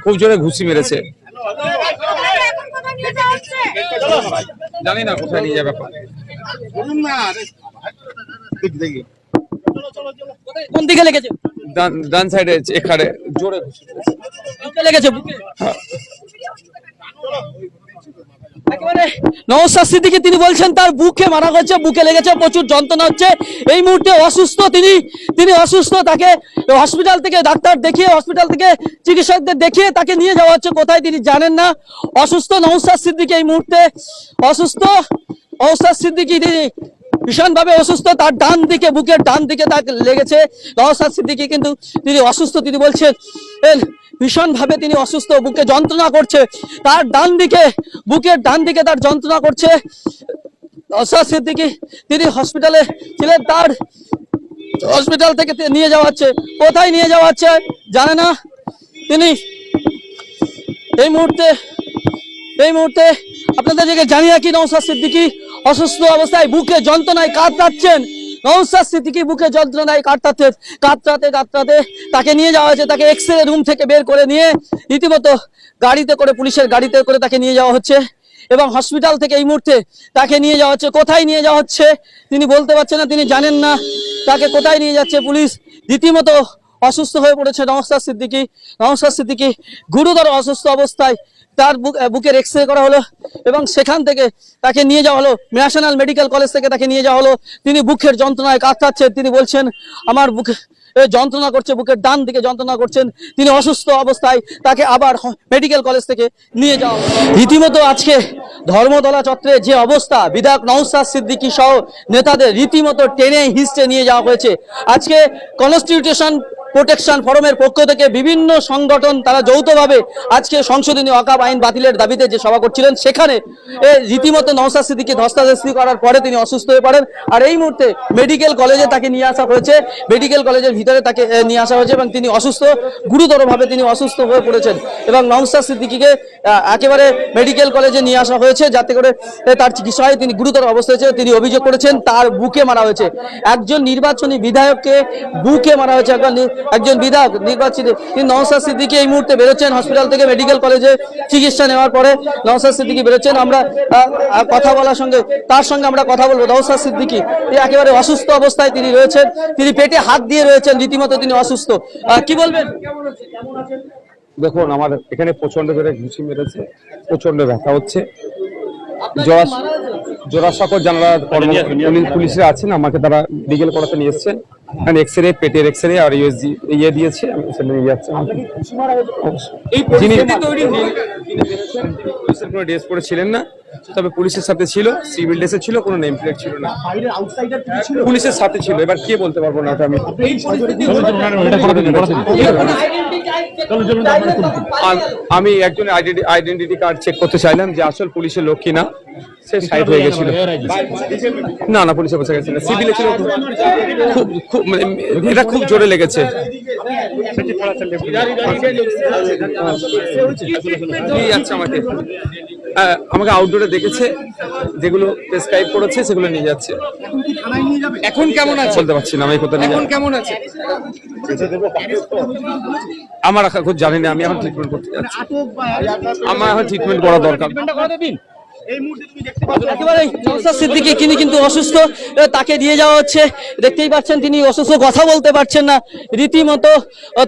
খুব জোরে ঘুষি মেরেছে, জানি না কোথায় নিয়ে যাবে। কোন দিকে লেগেছে? ডান সাইডে এখানে জোরে বুকে লেগেছে, বুকে। একেবারে নওশাদ সিদ্দিকী তিনি বলছেন তার বুকে মারা হয়েছে, বুকে লেগেছে, প্রচুর যন্ত্রণা হচ্ছে। এই মুহূর্তে অসুস্থ তিনি অসুস্থ। তাকে হসপিটাল থেকে ডাক্তার দেখিয়ে, হসপিটাল থেকে চিকিৎসকদের দেখিয়ে তাকে নিয়ে যাওয়া হচ্ছে কোথায় তিনি জানেন না। অসুস্থ নওশাদ সিদ্দিকী এই মুহূর্তে অসুস্থ। নওশাদ সিদ্দিকী তিনি ভীষণভাবে অসুস্থ, তার ডান দিকে, বুকের ডান দিকে তাকে লেগেছে। নওশাদ সিদ্দিকী কিন্তু তিনি অসুস্থ, তিনি বলছেন ভীষণভাবে তিনি অসুস্থ, বুকে যন্ত্রণা করছে, তার ডান দিকে, বুকের ডান দিকে তার যন্ত্রণা করছে। নওশাদ সিদ্দিকী তিনি হসপিটালে ছিলেন, তার হসপিটাল থেকে নিয়ে যাওয়া হচ্ছে, কোথায় নিয়ে যাওয়া হচ্ছে জানে না তিনি। এই মুহূর্তে আপনাদেরকে জানিয়ে রাখি, নওশাদ সিদ্দিকী অসুস্থ অবস্থায় বুকে যন্ত্রণায় কাতরাচ্ছেন। নওশাদ সিদ্দিকী বুকে যন্ত্রণায় কাতরাতে তাকে নিয়ে যাওয়া হয়েছে। তাকে এক্সরে রুম থেকে বের করে নিয়ে রীতিমতো গাড়িতে করে, পুলিশের গাড়িতে করে তাকে নিয়ে যাওয়া হচ্ছে এবং হসপিটাল থেকে এই মুহূর্তে তাকে নিয়ে যাওয়া হচ্ছে। কোথায় নিয়ে যাওয়া হচ্ছে তিনি বলতে পারছেন না, তিনি জানেন না তাকে কোথায় নিয়ে যাচ্ছে পুলিশ। রীতিমতো অসুস্থ হয়ে পড়েছে নওশাদ সিদ্দিকী গুরুতর অসুস্থ অবস্থায়। তার বুকের এক্সরে করা হলো এবং সেখান থেকে তাকে নিয়ে যাওয়া হলো ন্যাশনাল মেডিকেল কলেজ থেকে তাকে নিয়ে যাওয়া হলো। তিনি বুকের যন্ত্রণায় কাতরাচ্ছেন, তিনি বলছেন আমার বুকে যন্ত্রণা করছে, বুকের ডান দিকে যন্ত্রণা করছেন। তিনি অসুস্থ অবস্থায় তাকে আবার মেডিকেল কলেজ থেকে নিয়ে যাওয়া। রীতিমতো আজকে ধর্মতলা চত্বরে যে অবস্থা, বিধায়ক নওশাদ সিদ্দিকী সহ নেতাদের রীতিমতো টেনে হিঁচড়ে নিয়ে যাওয়া হয়েছে। আজকে কনস্টিটিউশন প্রোটেকশন ফোরামের পক্ষ থেকে বিভিন্ন সংগঠন তারা যৌথভাবে আজকে সংশোধনী ওয়াকফ আইন বাতিলের দাবিতে যে সভা করছিলেন, সেখানে রীতিমতো নওশাদ সিদ্দিকী ধস্তাধস্তি করার পরে তিনি অসুস্থ হয়ে পড়েন। আর এই মুহূর্তে মেডিকেল কলেজে তাকে নিয়ে আসা হয়েছে, মেডিকেল কলেজের ভিতরে তাকে নিয়ে আসা হয়েছে এবং তিনি অসুস্থ, গুরুতরভাবে তিনি অসুস্থ হয়ে পড়েছেন এবং নওশাদ সিদ্দিকীকে একেবারে মেডিকেল কলেজে নিয়ে আসা হয়েছে যাতে করে তার চিকিৎসা হয়। তিনি গুরুতর অবস্থায় আছে। তিনি অভিযোগ করেছেন তার বুকে মারা হয়েছে, একজন নির্বাচনী বিধায়ককে বুকে মারা হয়েছে। একজন বিধায়ক নির্বাচিত, তিনি নওশাদ সিদ্দিকী এই মুহূর্তে বেরোচ্ছেন হসপিটাল থেকে মেডিকেল কলেজে চিকিৎসা নেওয়ার পরে। নওশাদ সিদ্দিকী বেরোচ্ছেন, আমরা কথা বলার সঙ্গে তার সঙ্গে আমরা কথা বলবো। নওশাদ সিদ্দিকী একেবারে অসুস্থ অবস্থায় তিনি রয়েছেন, তিনি পেটে হাত দিয়ে রয়েছেন, রীতিমতো তিনি অসুস্থ। কি বলবেন? দেখুন, আমার এখানে প্রচন্ড করে ঘুষি মেরেছে, প্রচন্ড ব্যথা হচ্ছে। জোড়াসাঁকোর জানালা পুলিশরা আছেন, আমাকে তারা মেডিকেল করাতে নিয়ে এসছেন। এক্সরে, পেটের এক্সরে আর ইয়ে দিয়েছে, আমি সেটা নিয়ে যাচ্ছি। যিনি পুলিশের কোনো ড্রেস পরে ছিলেন না, তবে পুলিশের সাথে ছিল, সিভিল ড্রেসে ছিল, কোনো নেম প্লেট ছিল না, পুলিশের সাথে ছিল। এবার কে বলতে পারবো না আমি। আমি একজন আইডেন্টিটি কার্ড চেক করতে চাইলাম যে আসল পুলিশের লোক কিনা, সে সাইড হয়ে গেছিল। না পুলিশে বসে গেছিল, সিভিলে ছিল। এটা খুব জোরে লেগেছে। আমাকে আউটডোরে দেখেছে, যেগুলো প্রেসক্রাইব করেছে সেগুলো নিয়ে যাচ্ছে। এখন কেমন আছে বলতে পারছি না আমি কোথায়। এখন কেমন আছে আমার এখন জানি না, আমি এখন ট্রিটমেন্ট করতে যাচ্ছি। আমার এখন ট্রিটমেন্ট করা দরকার। নওশাদ সিদ্দিকী তিনি কিন্তু অসুস্থ, তাকে নিয়ে যাওয়া হচ্ছে। দেখতেই পাচ্ছেন তিনি অসুস্থ, কথা বলতে পারছেন না, রীতিমতো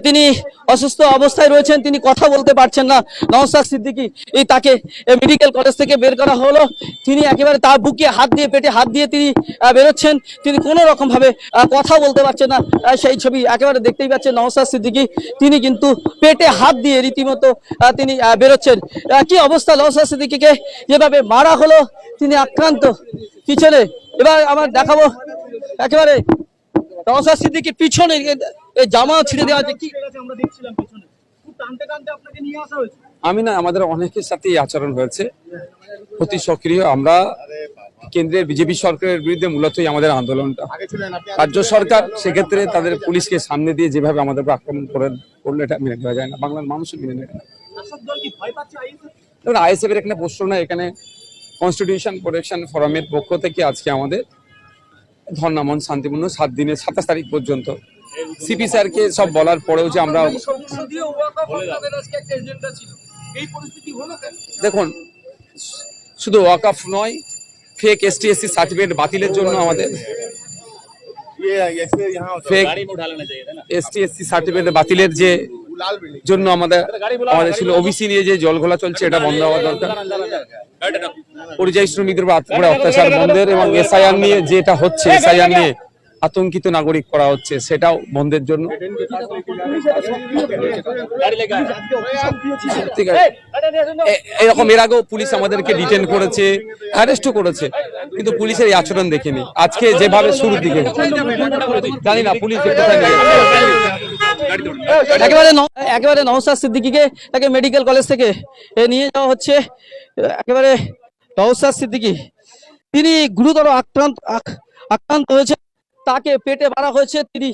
তিনি অসুস্থ অবস্থায় রয়েছেন, তিনি কথা বলতে পারছেন না। নওশাদ সিদ্দিকী তাকে মেডিকেল কলেজ থেকে বের করা হলো। তিনি একেবারে তার বুকে হাত দিয়ে, পেটে হাত দিয়ে তিনি বেরোচ্ছেন, তিনি কোনো রকম ভাবে কথা বলতে পারছেন না। সেই ছবি একেবারে দেখতেই পাচ্ছেন নওশাদ সিদ্দিকী, তিনি কিন্তু পেটে হাত দিয়ে রীতিমতো তিনি বেরোচ্ছেন। কি অবস্থা নওশাদ সিদ্দিকীকে যেভাবে মারা হলো, তিনি আক্রান্ত পিছনে। এবার আমার দেখাবো একেবারে নওশাদ সিদ্দিকীর পিছনে জামা ছিঁড়ে দেওয়া হয়েছে। আমি না, আমাদের অনেকের সাথেই আচরণ হয়েছে, অতি সক্রিয়। আমরা কেন্দ্রের বিজেপি সরকারের বিরুদ্ধে মূলতই আমাদের আন্দোলনটা। রাজ্য সরকার সেক্ষেত্রে তাদের পুলিশকে সামনে দিয়ে যেভাবে আমাদের উপর আক্রমণ করলে এটা মেনে নেওয়া যায় না, বাংলার মানুষও মেনে নেয় না। আইএসএফ এর এখানে প্রশ্ন না, এখানে কনস্টিটিউশন প্রোটেকশন ফোরামের পক্ষ থেকে আজকে আমাদের ধর্ণামন শান্তিপূর্ণ 7 দিনের 27 তারিখ পর্যন্ত সিপি স্যারকে সব বলার পরেও যে আমরা দেখুন শুধু ওয়াকফ নয়, ফেক ST/SC সার্টিফিকেট বাতিলের জন্য আমাদের ফেক ST/SC সার্টিফিকেট বাতিলের যে জন্য আমাদের ছিল ওবিসি নিয়ে যে জলঘোলা চলছে, এটা বন্ধ হওয়া দরকার। পরিযায়ী শ্রমিকদের উপর অত্যাচার বন্ধের এবং SIR নিয়ে যেটা হচ্ছে, SIR নিয়ে আতঙ্কিত নাগরিক করা হচ্ছে, সেটাও বন্ধের জন্য। ঠিক আছে, এরকম এর আগেও পুলিশ আমাদেরকে ডিটেন করেছে, অ্যারেস্টও করেছে, কিন্তু পুলিশের এই আচরণ দেখিনি। আজকে যেভাবে শুরুর দিকে জানি না পুলিশ কোথায় নিয়ে একেবারে নওশাদ সিদ্দিকীকে তাকে মেডিকেল কলেজ থেকে নিয়ে যাওয়া হচ্ছে। একেবারে নওশাদ সিদ্দিকী তিনি গুরুতর আক্রান্ত হয়েছে, তাকে পেটে মারা হয়েছে। তিনি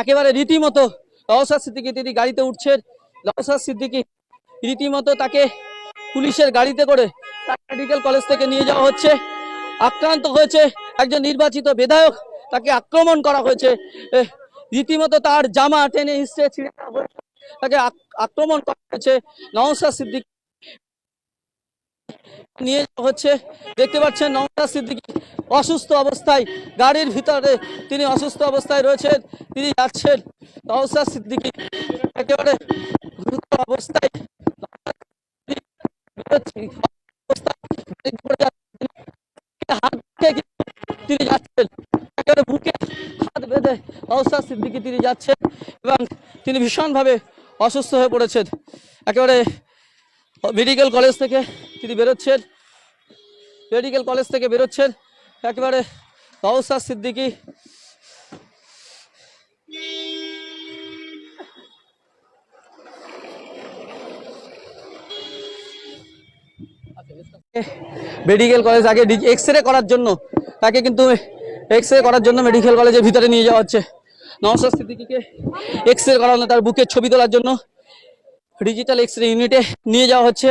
একেবারে রীতিমতো নওশাদ সিদ্দিকী তিনি গাড়িতে উঠছেন। নওশাদ সিদ্দিকী রীতিমতো তাকে পুলিশের গাড়িতে করে মেডিকেল কলেজ থেকে নিয়ে যাওয়া হচ্ছে। আক্রান্ত হয়েছে একজন নির্বাচিত বিধায়ক, তাকে আক্রমণ করা হয়েছে, রীতিমতো তার জামা টেনে হিসড়ে ছিঁড়ে তাকে আক্রমণ করা হয়েছে। নওশাদ সিদ্দিকী নিয়ে যাওয়া হচ্ছে। দেখতে পাচ্ছেন নওশাদ সিদ্দিকী অসুস্থ অবস্থায় গাড়ির ভিতরে তিনি অসুস্থ অবস্থায় রয়েছেন, তিনি যাচ্ছেন। নওশাদ সিদ্দিকী একেবারে গুরুতর অবস্থায় তিনি যাচ্ছেন, একেবারে বুকে হাত বেঁধে নওশাদ সিদ্দিকী তিনি যাচ্ছেন এবং তিনি ভীষণভাবে অসুস্থ হয়ে পড়েছেন। একেবারে মেডিকেল কলেজ থেকে তিনি বেরোচ্ছেন, মেডিকেল কলেজ থেকে বেরোচ্ছেন একেবারে নওশাদ সিদ্দিকী। মেডিকেল কলেজ আগে এক্সরে করার জন্য তাকে কিন্তু এক্সরে করার জন্য মেডিকেল কলেজের ভিতরে নিয়ে যাওয়া হচ্ছে। নওশাদ সিদ্দিকীকে এক্সরে করানো, তার বুকের ছবি তোলার জন্য ডিজিটাল এক্সরে ইউনিটে নিয়ে যাওয়া হচ্ছে।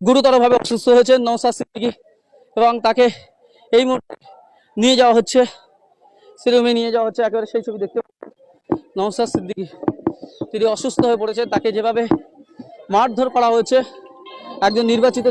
গুরুতরভাবে অসুস্থ হয়েছেন নওশাদ সিদ্দিকী এবং তাকে এই মুহূর্তে নিয়ে যাওয়া হচ্ছে, সিরুমে নিয়ে যাওয়া হচ্ছে। একেবারে সেই ছবি দেখতে নওশাদ সিদ্দিকী তিনি অসুস্থ হয়ে পড়েছেন, তাকে যেভাবে মারধর করা হয়েছে একজন নির্বাচিত